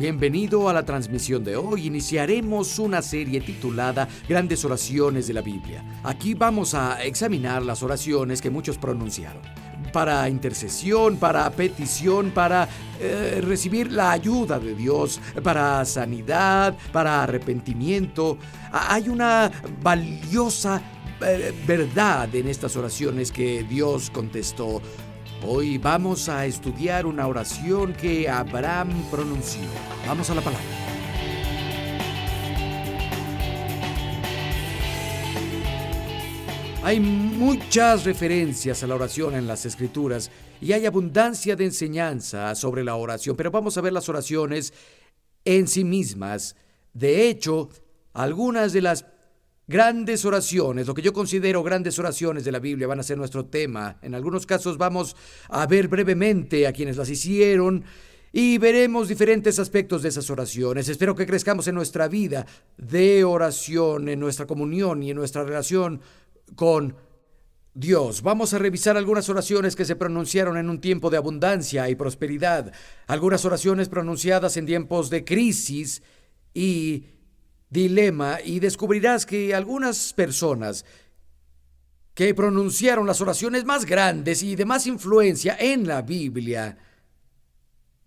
Bienvenido a la transmisión de hoy. Iniciaremos una serie titulada Grandes Oraciones de la Biblia. Aquí vamos a examinar las oraciones que muchos pronunciaron. Para intercesión, para petición, para recibir la ayuda de Dios, para sanidad, para arrepentimiento. Hay una valiosa verdad en estas oraciones que Dios contestó. Hoy vamos a estudiar una oración que Abraham pronunció. Vamos a la palabra. Hay muchas referencias a la oración en las Escrituras y hay abundancia de enseñanza sobre la oración, pero vamos a ver las oraciones en sí mismas. De hecho, algunas de las grandes oraciones, lo que yo considero grandes oraciones de la Biblia, van a ser nuestro tema. En algunos casos vamos a ver brevemente a quienes las hicieron y veremos diferentes aspectos de esas oraciones. Espero que crezcamos en nuestra vida de oración, en nuestra comunión y en nuestra relación con Dios. Vamos a revisar algunas oraciones que se pronunciaron en un tiempo de abundancia y prosperidad, algunas oraciones pronunciadas en tiempos de crisis y dilema, y descubrirás que algunas personas que pronunciaron las oraciones más grandes y de más influencia en la Biblia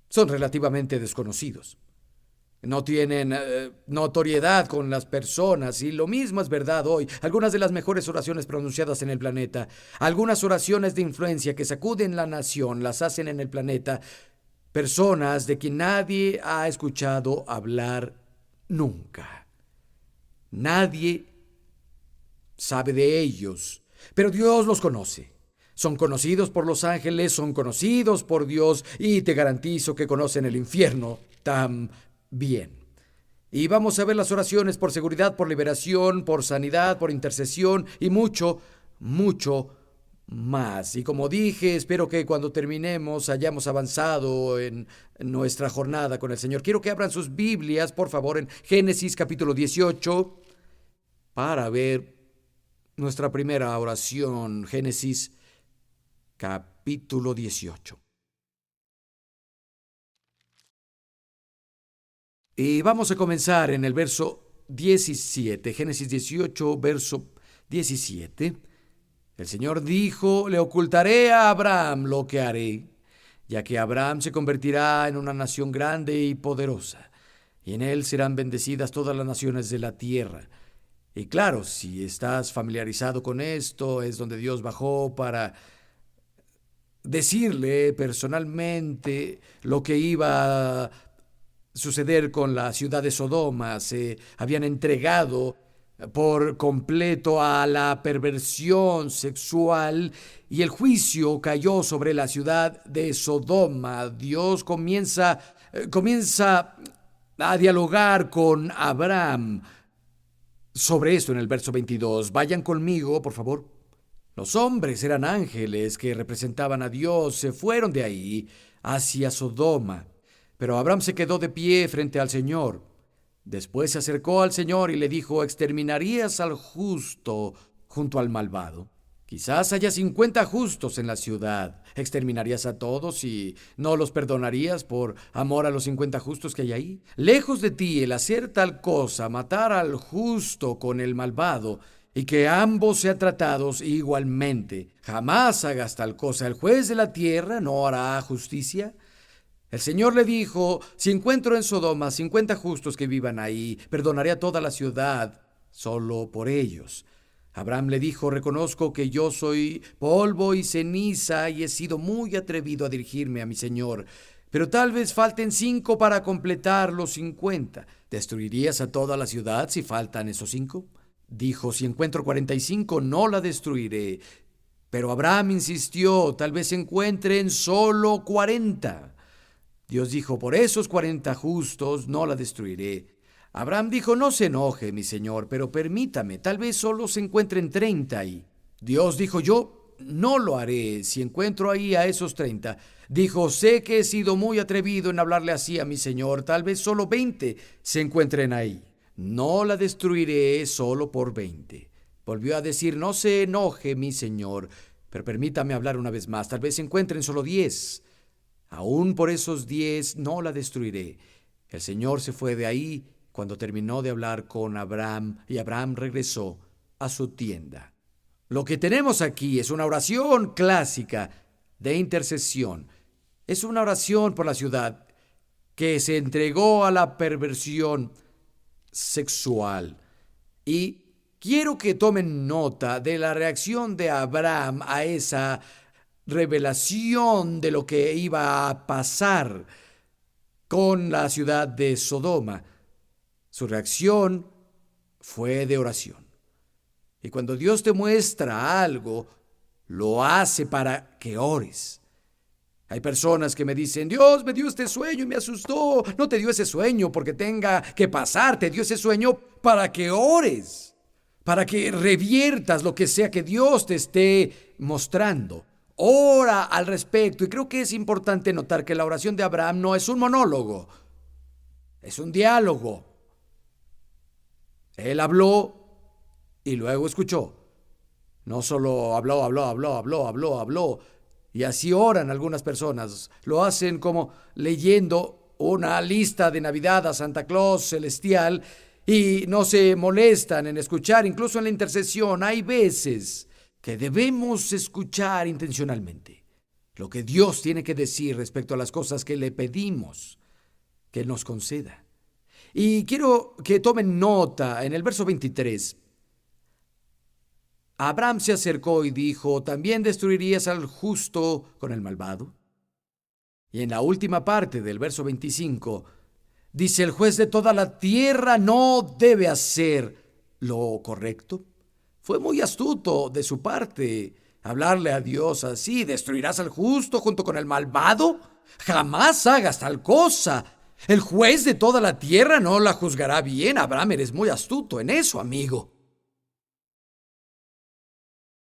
son relativamente desconocidos. No tienen notoriedad con las personas, y lo mismo es verdad hoy. Algunas de las mejores oraciones pronunciadas en el planeta, algunas oraciones de influencia que sacuden la nación, las hacen en el planeta personas de quien nadie ha escuchado hablar nunca. Nadie sabe de ellos, pero Dios los conoce. Son conocidos por los ángeles, son conocidos por Dios, y te garantizo que conocen el infierno también. Y vamos a ver las oraciones por seguridad, por liberación, por sanidad, por intercesión y mucho, mucho más. Y como dije, espero que cuando terminemos hayamos avanzado en nuestra jornada con el Señor. Quiero que abran sus Biblias, por favor, en Génesis capítulo 18, para ver nuestra primera oración. Génesis capítulo 18. Y vamos a comenzar en el verso 17. Génesis 18, verso 17. El Señor dijo: le ocultaré a Abraham lo que haré, ya que Abraham se convertirá en una nación grande y poderosa, y en él serán bendecidas todas las naciones de la tierra. Y claro, si estás familiarizado con esto, es donde Dios bajó para decirle personalmente lo que iba a suceder con la ciudad de Sodoma. Se habían entregado por completo a la perversión sexual y el juicio cayó sobre la ciudad de Sodoma. Dios comienza a dialogar con Abraham sobre esto en el verso 22. Vayan conmigo, por favor. Los hombres eran ángeles que representaban a Dios. Se fueron de ahí hacia Sodoma, pero Abraham se quedó de pie frente al Señor. Después se acercó al Señor y le dijo: ¿exterminarías al justo junto al malvado? Quizás haya 50 justos en la ciudad. ¿Exterminarías a todos y no los perdonarías por amor a los 50 justos que hay ahí? Lejos de ti el hacer tal cosa, matar al justo con el malvado, y que ambos sean tratados igualmente. Jamás hagas tal cosa. ¿El juez de la tierra no hará justicia? El Señor le dijo: si encuentro en Sodoma 50 justos que vivan ahí, perdonaré a toda la ciudad solo por ellos. Abraham le dijo: reconozco que yo soy polvo y ceniza y he sido muy atrevido a dirigirme a mi Señor, pero tal vez falten 5 para completar los 50. ¿Destruirías a toda la ciudad si faltan esos 5? Dijo: si encuentro 45, no la destruiré. Pero Abraham insistió: tal vez encuentren solo 40. Dios dijo: por esos 40 justos no la destruiré. Abraham dijo: no se enoje, mi señor, pero permítame, tal vez solo se encuentren 30 ahí. Dios dijo: yo no lo haré si encuentro ahí a esos 30. Dijo: sé que he sido muy atrevido en hablarle así a mi señor, tal vez solo 20 se encuentren ahí. No la destruiré solo por 20. Volvió a decir: no se enoje, mi señor, pero permítame hablar una vez más, tal vez se encuentren solo 10. Aún por esos 10 no la destruiré. El Señor se fue de ahí cuando terminó de hablar con Abraham y Abraham regresó a su tienda. Lo que tenemos aquí es una oración clásica de intercesión. Es una oración por la ciudad que se entregó a la perversión sexual. Y quiero que tomen nota de la reacción de Abraham a esa revelación de lo que iba a pasar con la ciudad de Sodoma. Su reacción fue de oración. Y cuando Dios te muestra algo, lo hace para que ores. Hay personas que me dicen, Dios me dio este sueño y me asustó. No te dio ese sueño porque tenga que pasar, te dio ese sueño para que ores, para que reviertas lo que sea que Dios te esté mostrando. Ora al respecto, y creo que es importante notar que la oración de Abraham no es un monólogo, es un diálogo. Él habló y luego escuchó. No solo habló. Y así oran algunas personas. Lo hacen como leyendo una lista de Navidad a Santa Claus celestial y no se molestan en escuchar. Incluso en la intercesión hay veces que debemos escuchar intencionalmente lo que Dios tiene que decir respecto a las cosas que le pedimos que Él nos conceda. Y quiero que tomen nota en el verso 23. Abraham se acercó y dijo, ¿también destruirías al justo con el malvado? Y en la última parte del verso 25, dice, el juez de toda la tierra no debe hacer lo correcto. Fue muy astuto de su parte hablarle a Dios así, ¿destruirás al justo junto con el malvado? Jamás hagas tal cosa. El juez de toda la tierra no la juzgará bien. Abraham, eres muy astuto en eso, amigo.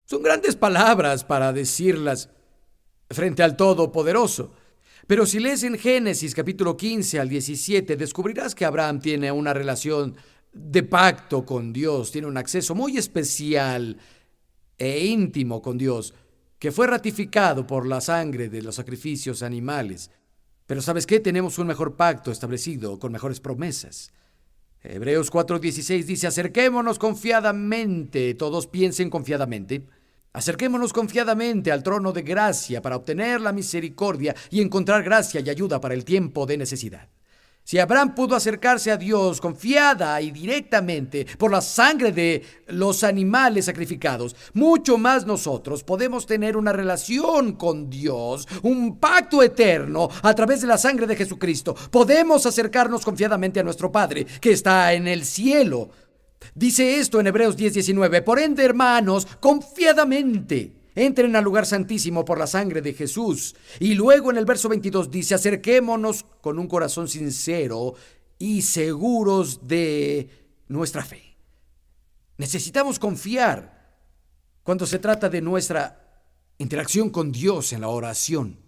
Son grandes palabras para decirlas frente al Todopoderoso. Pero si lees en Génesis capítulo 15 al 17, descubrirás que Abraham tiene una relación de pacto con Dios, tiene un acceso muy especial e íntimo con Dios, que fue ratificado por la sangre de los sacrificios animales. Pero ¿sabes qué? Tenemos un mejor pacto establecido con mejores promesas. Hebreos 4:16 dice, acerquémonos confiadamente, todos piensen confiadamente, acerquémonos confiadamente al trono de gracia para obtener la misericordia y encontrar gracia y ayuda para el tiempo de necesidad. Si Abraham pudo acercarse a Dios confiada y directamente por la sangre de los animales sacrificados, mucho más nosotros podemos tener una relación con Dios, un pacto eterno a través de la sangre de Jesucristo. Podemos acercarnos confiadamente a nuestro Padre que está en el cielo. Dice esto en Hebreos 10:19, por ende, hermanos, confiadamente entren al lugar santísimo por la sangre de Jesús. Y luego en el verso 22 dice, acerquémonos con un corazón sincero y seguros de nuestra fe. Necesitamos confiar cuando se trata de nuestra interacción con Dios en la oración.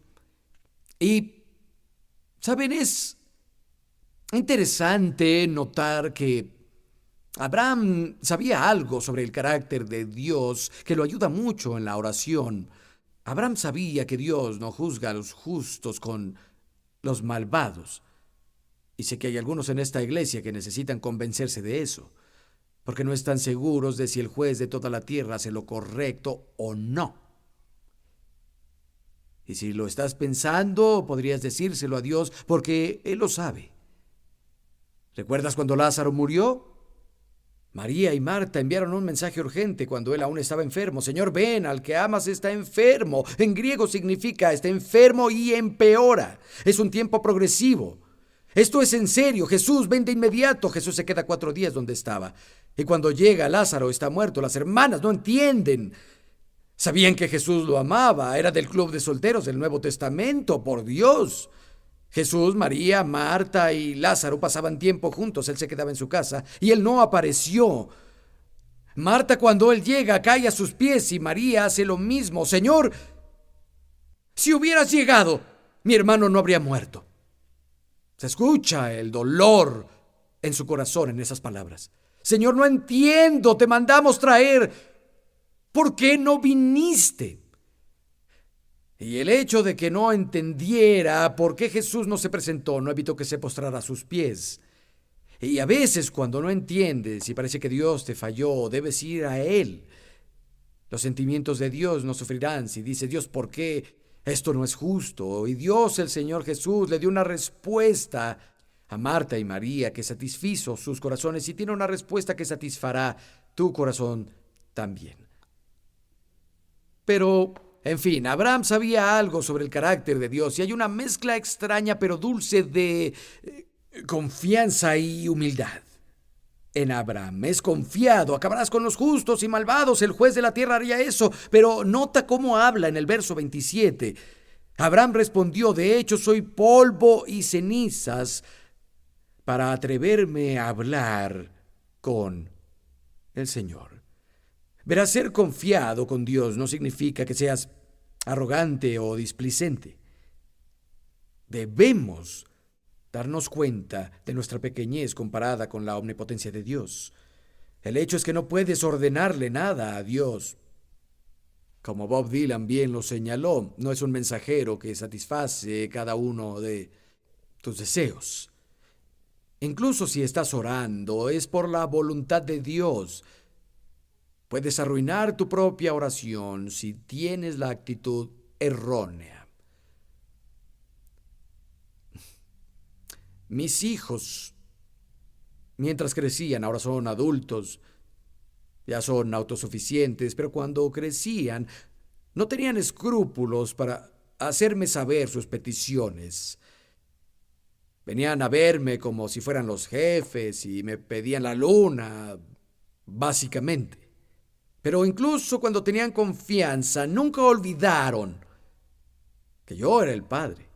Y, ¿saben? Es interesante notar que Abraham sabía algo sobre el carácter de Dios que lo ayuda mucho en la oración. Abraham sabía que Dios no juzga a los justos con los malvados. Y sé que hay algunos en esta iglesia que necesitan convencerse de eso, porque no están seguros de si el juez de toda la tierra hace lo correcto o no. Y si lo estás pensando, podrías decírselo a Dios, porque Él lo sabe. ¿Recuerdas cuando Lázaro murió? María y Marta enviaron un mensaje urgente cuando él aún estaba enfermo. Señor, ven, al que amas está enfermo. En griego significa está enfermo y empeora. Es un tiempo progresivo. Esto es en serio. Jesús, ven de inmediato. Jesús se queda 4 días donde estaba. Y cuando llega, Lázaro está muerto. Las hermanas no entienden. Sabían que Jesús lo amaba. Era del club de solteros del Nuevo Testamento, por Dios. Jesús, María, Marta y Lázaro pasaban tiempo juntos. Él se quedaba en su casa y él no apareció. Marta, cuando él llega, cae a sus pies y María hace lo mismo. Señor, si hubieras llegado, mi hermano no habría muerto. Se escucha el dolor en su corazón en esas palabras. Señor, no entiendo, te mandamos traer. ¿Por qué no viniste? Y el hecho de que no entendiera por qué Jesús no se presentó no evitó que se postrara a sus pies. Y a veces cuando no entiendes y parece que Dios te falló, debes ir a Él. Los sentimientos de Dios no sufrirán si dice Dios, ¿por qué esto no es justo? Y Dios, el Señor Jesús, le dio una respuesta a Marta y María que satisfizo sus corazones y tiene una respuesta que satisfará tu corazón también. Pero, en fin, Abraham sabía algo sobre el carácter de Dios y hay una mezcla extraña pero dulce de confianza y humildad. En Abraham es confiado, acabarás con los justos y malvados, el juez de la tierra haría eso, pero nota cómo habla en el verso 27. Abraham respondió, de hecho soy polvo y cenizas para atreverme a hablar con el Señor. Verás, ser confiado con Dios no significa que seas arrogante o displicente. Debemos darnos cuenta de nuestra pequeñez comparada con la omnipotencia de Dios. El hecho es que no puedes ordenarle nada a Dios. Como Bob Dylan bien lo señaló, no es un mensajero que satisface cada uno de tus deseos. Incluso si estás orando, es por la voluntad de Dios. Puedes arruinar tu propia oración si tienes la actitud errónea. Mis hijos, mientras crecían, ahora son adultos, ya son autosuficientes, pero cuando crecían, no tenían escrúpulos para hacerme saber sus peticiones. Venían a verme como si fueran los jefes y me pedían la luna, básicamente. Pero incluso cuando tenían confianza, nunca olvidaron que yo era el padre,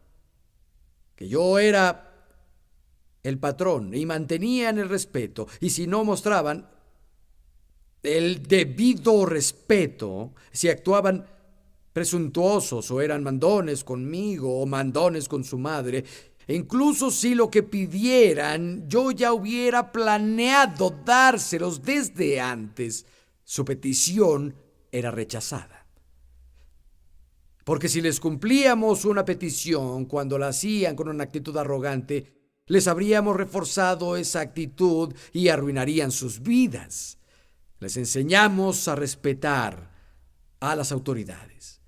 que yo era el patrón, y mantenían el respeto. Y si no mostraban el debido respeto, si actuaban presuntuosos o eran mandones conmigo o mandones con su madre, e incluso si lo que pidieran yo ya hubiera planeado dárselos desde antes, su petición era rechazada. Porque si les cumplíamos una petición cuando la hacían con una actitud arrogante, les habríamos reforzado esa actitud y arruinarían sus vidas. Les enseñamos a respetar a las autoridades.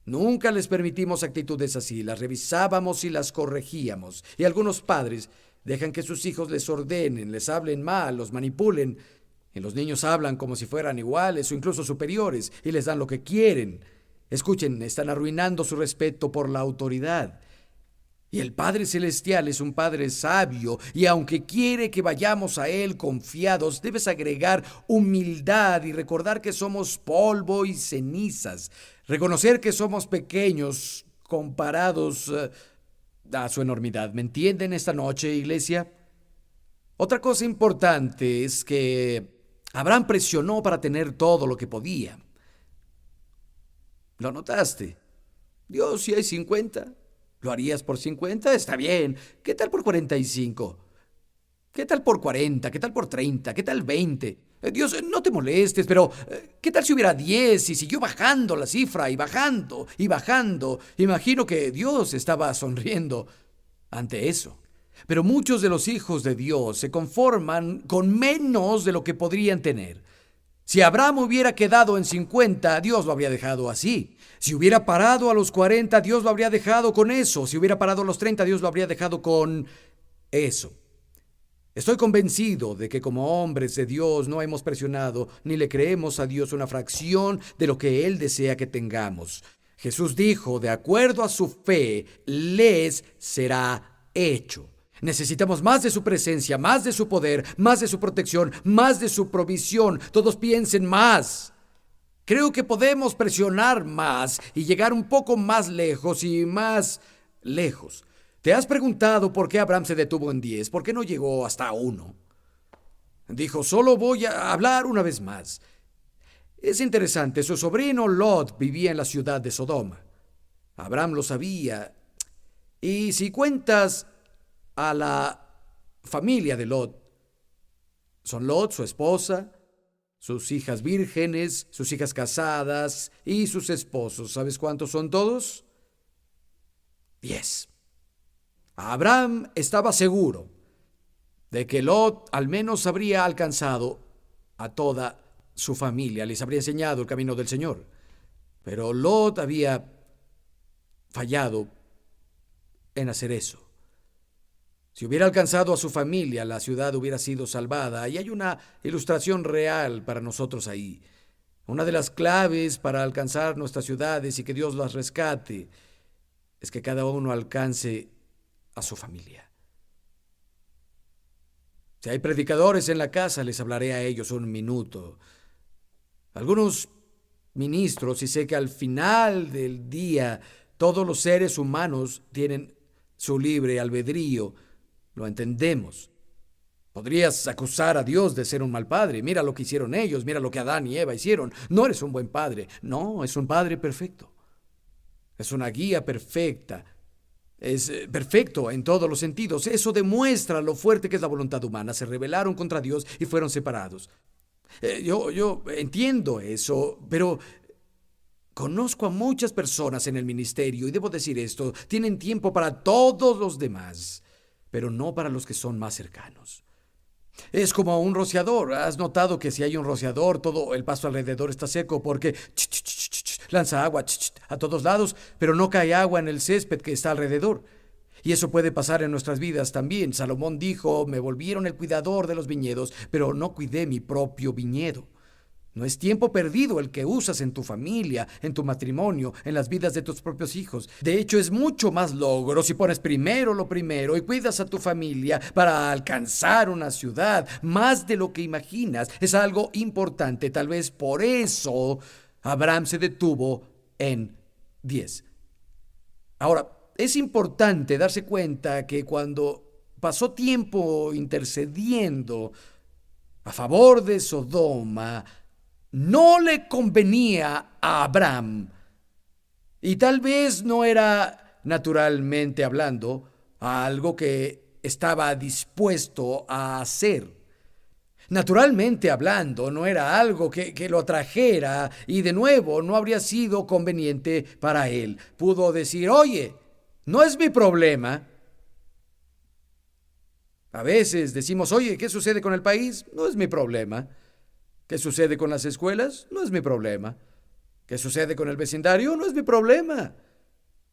Nunca les permitimos actitudes así, las revisábamos y las corregíamos. Y algunos padres dejan que sus hijos les ordenen, les hablen mal, los manipulen. Y los niños hablan como si fueran iguales o incluso superiores y les dan lo que quieren. Escuchen, están arruinando su respeto por la autoridad. Y el Padre Celestial es un Padre sabio, y aunque quiere que vayamos a Él confiados, debes agregar humildad y recordar que somos polvo y cenizas. Reconocer que somos pequeños comparados a su enormidad. ¿Me entienden esta noche, iglesia? Otra cosa importante es que Abraham presionó para tener todo lo que podía. ¿Lo notaste? Dios, si hay 50. ¿Lo harías por 50? Está bien. ¿Qué tal por 45? ¿Qué tal por 40? ¿Qué tal por 30? ¿Qué tal 20? Dios, no te molestes, pero ¿qué tal si hubiera 10 y siguió bajando la cifra y bajando y bajando? Imagino que Dios estaba sonriendo ante eso. Pero muchos de los hijos de Dios se conforman con menos de lo que podrían tener. Si Abraham hubiera quedado en 50, Dios lo habría dejado así. Si hubiera parado a los 40, Dios lo habría dejado con eso. Si hubiera parado a los 30, Dios lo habría dejado con eso. Estoy convencido de que como hombres de Dios no hemos presionado ni le creemos a Dios una fracción de lo que Él desea que tengamos. Jesús dijo, de acuerdo a su fe, les será hecho. Necesitamos más de su presencia, más de su poder, más de su protección, más de su provisión. Todos piensen más. Creo que podemos presionar más y llegar un poco más lejos y más lejos. ¿Te has preguntado por qué Abraham se detuvo en 10? ¿Por qué no llegó hasta 1? Dijo, solo voy a hablar una vez más. Es interesante, su sobrino Lot vivía en la ciudad de Sodoma. Abraham lo sabía. Y si cuentas a la familia de Lot, son Lot, su esposa, sus hijas vírgenes, sus hijas casadas y sus esposos. ¿Sabes cuántos son todos? 10. Abraham estaba seguro de que Lot al menos habría alcanzado a toda su familia, les habría enseñado el camino del Señor. Pero Lot había fallado en hacer eso. Si hubiera alcanzado a su familia, la ciudad hubiera sido salvada. Y hay una ilustración real para nosotros ahí. Una de las claves para alcanzar nuestras ciudades y que Dios las rescate es que cada uno alcance a su familia. Si hay predicadores en la casa, les hablaré a ellos un minuto. Algunos ministros, y sé que al final del día todos los seres humanos tienen su libre albedrío, lo entendemos. Podrías acusar a Dios de ser un mal padre. Mira lo que hicieron ellos, mira lo que Adán y Eva hicieron. No eres un buen padre. No, es un padre perfecto. Es una guía perfecta. Es perfecto en todos los sentidos. Eso demuestra lo fuerte que es la voluntad humana. Se rebelaron contra Dios y fueron separados. Yo entiendo eso, pero conozco a muchas personas en el ministerio y debo decir esto, tienen tiempo para todos los demás, pero no para los que son más cercanos. Es como un rociador. ¿Has notado que si hay un rociador, todo el pasto alrededor está seco porque lanza agua a todos lados, pero no cae agua en el césped que está alrededor? Y eso puede pasar en nuestras vidas también. Salomón dijo, me volvieron el cuidador de los viñedos, pero no cuidé mi propio viñedo. No es tiempo perdido el que usas en tu familia, en tu matrimonio, en las vidas de tus propios hijos. De hecho, es mucho más logro si pones primero lo primero y cuidas a tu familia para alcanzar una ciudad, más de lo que imaginas. Es algo importante. Tal vez por eso Abraham se detuvo en 10. Ahora, es importante darse cuenta que cuando pasó tiempo intercediendo a favor de Sodoma, no le convenía a Abraham. Y tal vez no era, naturalmente hablando, algo que estaba dispuesto a hacer. Naturalmente hablando, no era algo que lo atrajera y de nuevo no habría sido conveniente para él. Pudo decir, oye, no es mi problema. A veces decimos, oye, ¿qué sucede con el país? No es mi problema. ¿Qué sucede con las escuelas? No es mi problema. ¿Qué sucede con el vecindario? No es mi problema.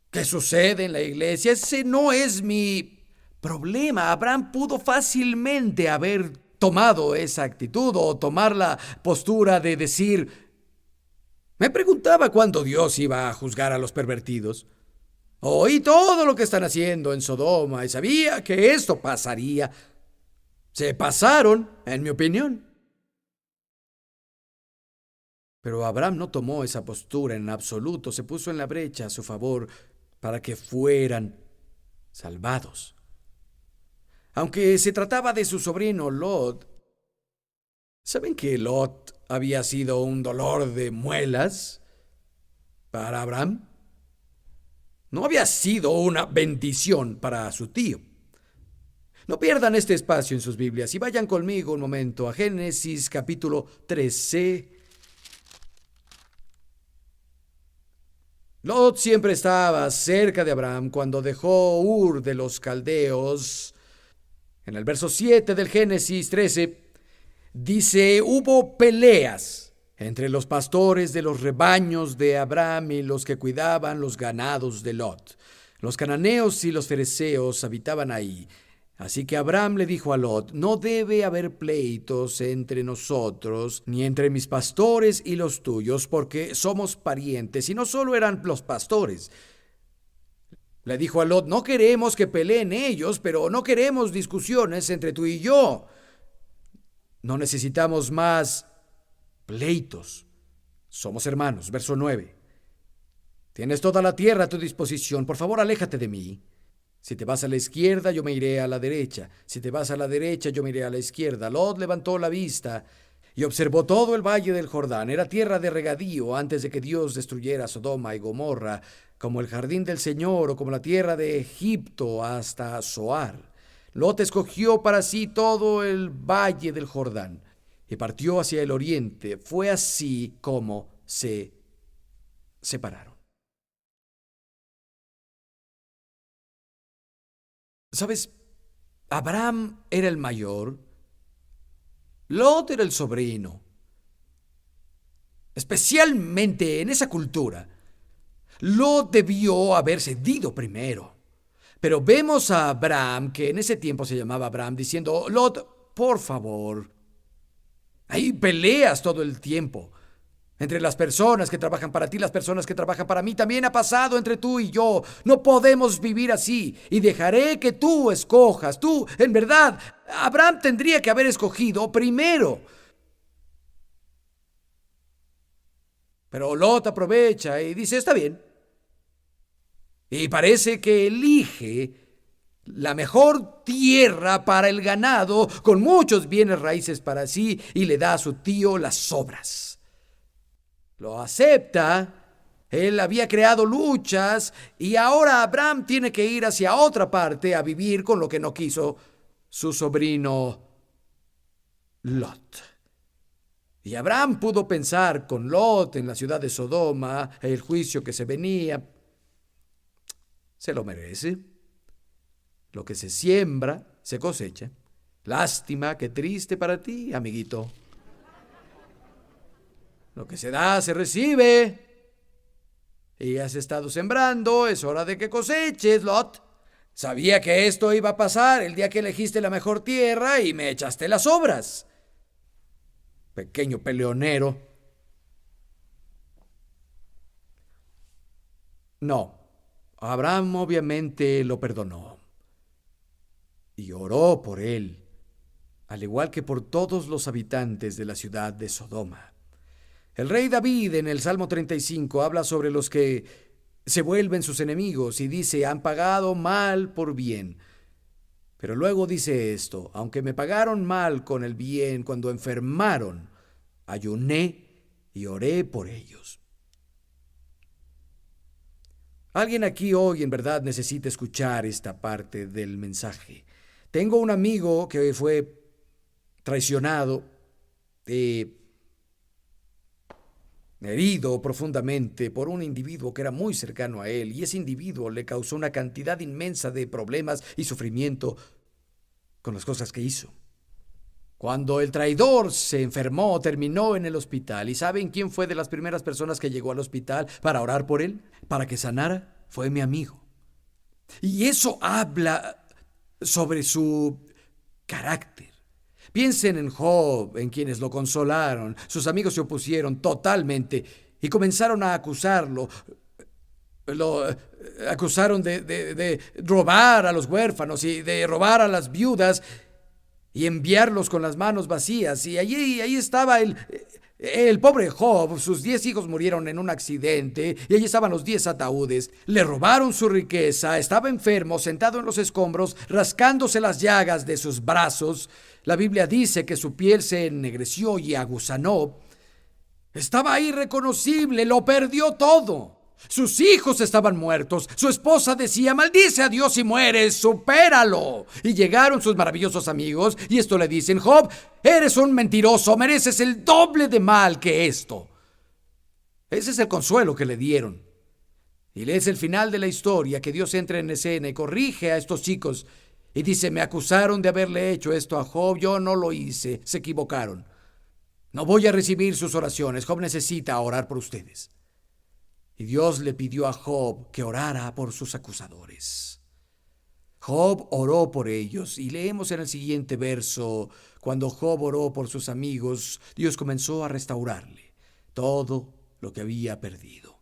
¿Qué sucede en la iglesia? Ese no es mi problema. Abraham pudo fácilmente haber tomado esa actitud o tomar la postura de decir, me preguntaba cuándo Dios iba a juzgar a los pervertidos. Oí todo lo que están haciendo en Sodoma y sabía que esto pasaría. Se pasaron, en mi opinión. Pero Abraham no tomó esa postura en absoluto, se puso en la brecha a su favor para que fueran salvados. Aunque se trataba de su sobrino Lot, ¿saben que Lot había sido un dolor de muelas para Abraham? No había sido una bendición para su tío. No pierdan este espacio en sus Biblias y vayan conmigo un momento a Génesis capítulo 13. Lot siempre estaba cerca de Abraham cuando dejó Ur de los Caldeos. En el verso 7 del Génesis 13 dice, hubo peleas entre los pastores de los rebaños de Abraham y los que cuidaban los ganados de Lot. Los cananeos y los fereceos habitaban ahí. Así que Abraham le dijo a Lot, no debe haber pleitos entre nosotros, ni entre mis pastores y los tuyos, porque somos parientes, y no solo eran los pastores. Le dijo a Lot, no queremos que peleen ellos, pero no queremos discusiones entre tú y yo. No necesitamos más pleitos. Somos hermanos. Verso 9. Tienes toda la tierra a tu disposición, por favor, aléjate de mí. Si te vas a la izquierda, yo me iré a la derecha. Si te vas a la derecha, yo me iré a la izquierda. Lot levantó la vista y observó todo el valle del Jordán. Era tierra de regadío antes de que Dios destruyera Sodoma y Gomorra, como el jardín del Señor o como la tierra de Egipto hasta Zoar. Lot escogió para sí todo el valle del Jordán y partió hacia el oriente. Fue así como se separaron. ¿Sabes? Abraham era el mayor, Lot era el sobrino. Especialmente en esa cultura, Lot debió haber cedido primero. Pero vemos a Abraham, que en ese tiempo se llamaba Abraham, diciendo: Lot, por favor. Hay peleas todo el tiempo entre las personas que trabajan para ti, las personas que trabajan para mí. También ha pasado entre tú y yo. No podemos vivir así. Y dejaré que tú escojas. Tú, en verdad, Abraham tendría que haber escogido primero. Pero Lot aprovecha y dice: está bien. Y parece que elige la mejor tierra para el ganado, con muchos bienes raíces para sí, y le da a su tío las sobras. Lo acepta. Él había creado luchas y ahora Abraham tiene que ir hacia otra parte a vivir con lo que no quiso su sobrino Lot. Y Abraham pudo pensar con Lot en la ciudad de Sodoma, el juicio que se venía. Se lo merece. Lo que se siembra, se cosecha. Lástima, qué triste para ti, amiguito. Lo que se da, se recibe. Y has estado sembrando, es hora de que coseches, Lot. Sabía que esto iba a pasar el día que elegiste la mejor tierra y me echaste las obras. Pequeño peleonero. No, Abraham obviamente lo perdonó y oró por él, al igual que por todos los habitantes de la ciudad de Sodoma. El rey David en el Salmo 35 habla sobre los que se vuelven sus enemigos y dice: han pagado mal por bien. Pero luego dice esto: aunque me pagaron mal con el bien cuando enfermaron, ayuné y oré por ellos. Alguien aquí hoy en verdad necesita escuchar esta parte del mensaje. Tengo un amigo que fue traicionado, herido profundamente por un individuo que era muy cercano a él, y ese individuo le causó una cantidad inmensa de problemas y sufrimiento con las cosas que hizo. Cuando el traidor se enfermó, terminó en el hospital. ¿Y saben quién fue de las primeras personas que llegó al hospital para orar por él? Para que sanara. Fue mi amigo. Y eso habla sobre su carácter. Piensen en Job, en quienes lo consolaron. Sus amigos se opusieron totalmente y comenzaron a acusarlo. Lo acusaron de robar a los huérfanos y de robar a las viudas y enviarlos con las manos vacías. Y ahí estaba el pobre Job. Sus 10 hijos murieron en un accidente y allí estaban los 10 ataúdes. Le robaron su riqueza. Estaba enfermo, sentado en los escombros, rascándose las llagas de sus brazos. La Biblia dice que su piel se ennegreció y aguzanó. Estaba irreconocible, lo perdió todo. Sus hijos estaban muertos. Su esposa decía: maldice a Dios si mueres, supéralo. Y llegaron sus maravillosos amigos y esto le dicen: Job, eres un mentiroso, mereces el doble de mal que esto. Ese es el consuelo que le dieron. Y lees el final de la historia, que Dios entra en escena y corrige a estos chicos y dice: me acusaron de haberle hecho esto a Job, yo no lo hice, se equivocaron. No voy a recibir sus oraciones. Job necesita orar por ustedes. Y Dios le pidió a Job que orara por sus acusadores. Job oró por ellos y leemos en el siguiente verso: cuando Job oró por sus amigos, Dios comenzó a restaurarle todo lo que había perdido.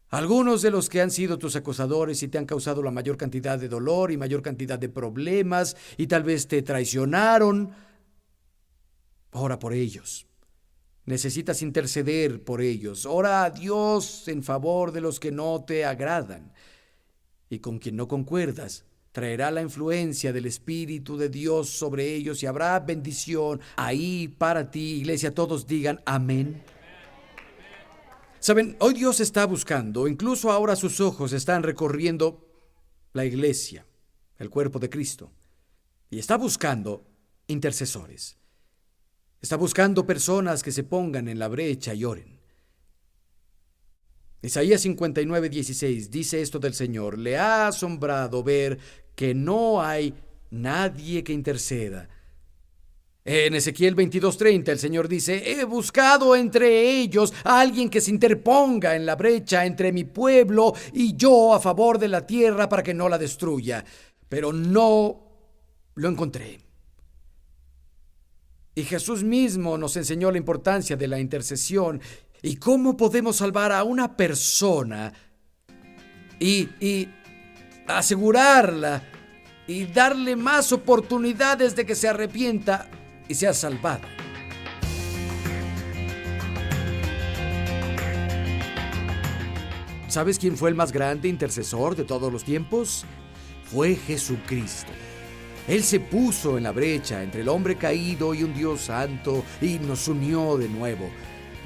Algunos de los que han sido tus acusadores y te han causado la mayor cantidad de dolor y mayor cantidad de problemas y tal vez te traicionaron, ora por ellos. Necesitas interceder por ellos. Ora a Dios en favor de los que no te agradan. Y con quien no concuerdas, traerá la influencia del Espíritu de Dios sobre ellos y habrá bendición ahí para ti. Iglesia, todos digan amén. Saben, hoy Dios está buscando, incluso ahora sus ojos están recorriendo la iglesia, el cuerpo de Cristo, y está buscando intercesores. Está buscando personas que se pongan en la brecha y oren. Isaías 59:16 dice esto del Señor: le ha asombrado ver que no hay nadie que interceda. En Ezequiel 22:30 el Señor dice: he buscado entre ellos a alguien que se interponga en la brecha entre mi pueblo y yo a favor de la tierra para que no la destruya, pero no lo encontré. Y Jesús mismo nos enseñó la importancia de la intercesión y cómo podemos salvar a una persona y asegurarla y darle más oportunidades de que se arrepienta y sea salvada. ¿Sabes quién fue el más grande intercesor de todos los tiempos? Fue Jesucristo. Él se puso en la brecha entre el hombre caído y un Dios santo y nos unió de nuevo.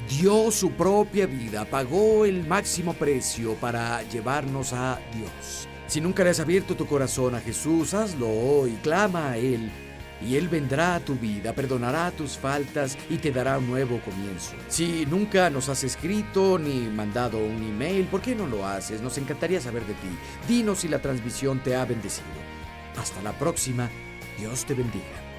Dio su propia vida, pagó el máximo precio para llevarnos a Dios. Si nunca le has abierto tu corazón a Jesús, hazlo hoy, clama a Él, y Él vendrá a tu vida, perdonará tus faltas y te dará un nuevo comienzo. Si nunca nos has escrito ni mandado un email, ¿por qué no lo haces? Nos encantaría saber de ti. Dinos si la transmisión te ha bendecido. Hasta la próxima. Dios te bendiga.